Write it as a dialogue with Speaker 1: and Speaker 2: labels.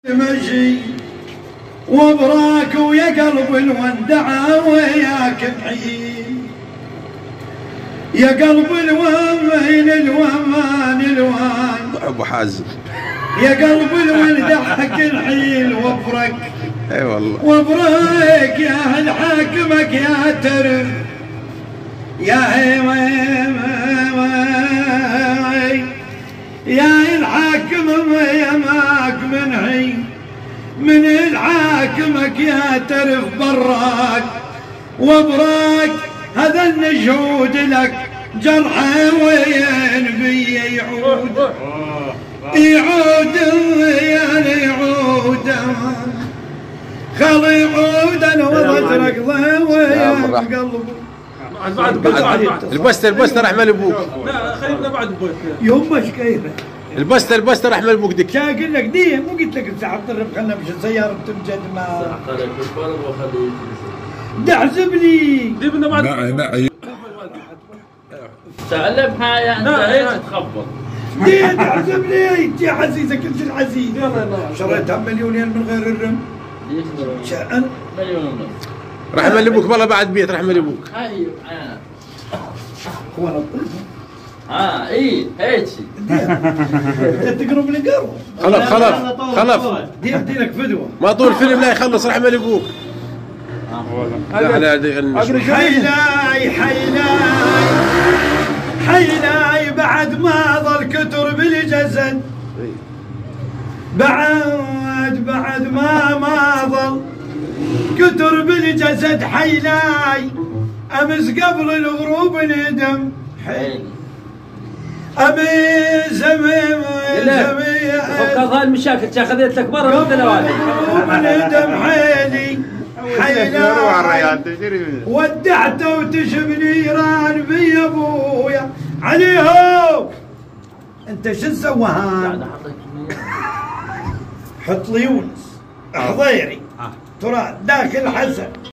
Speaker 1: مشي وبراك ويا قلب الودع وياك بعيد، يا قلب الوين الوان
Speaker 2: ابو حازم،
Speaker 1: يا قلب الودع الحيل وبرك
Speaker 2: اي والله
Speaker 1: وبرك يا اهل حاكمك يا ترف يا الحاكم يا ماك منعي من الحاكمك يا ترف براك وبراك هذا النشود لك جرحه وين بي يعود يعود خلي يعود انا وضجرك ضوي قلبه
Speaker 2: البستر احمل ابوك.
Speaker 3: لا خلينا بعد بويك
Speaker 1: يوم مش كيفه
Speaker 2: البستر احمل ابوك دك.
Speaker 1: شا اقول لك دي مو قلت لك ساعه الطرف خلنا مش السياره بتمجد ما دعزب لي
Speaker 3: دي بدنا بعد
Speaker 4: تعلمها يا انت ليش تخبط؟
Speaker 1: دي دعزب لي انت يا عزيزه كل شيء عزيز شريتها بمليونين من غير الرم شأن
Speaker 4: مليون ونص
Speaker 2: راح احمل ابوك والله بعد بيت راح احمل ابوك.
Speaker 4: ايوه
Speaker 1: هو انا الطيب
Speaker 4: اي هيك
Speaker 1: تقرب لي قرب
Speaker 2: خلف
Speaker 1: دي لك فدوه
Speaker 2: ما طول الفيلم لا يخلص راح احمل ابوك.
Speaker 1: حيلاي بعد ما ظل كتر بالجسد بعد ما ظل كتر بالجسد حيلاي امس قبل الغروب ندم امس
Speaker 4: فكر هاي المشاكل خذيت لك مره من الوالد
Speaker 1: ندم حيلي ودعته وتشب نيران بي ابويا عليهم. انت شو سوى حط لي يونس حضيري ترى داخل حسن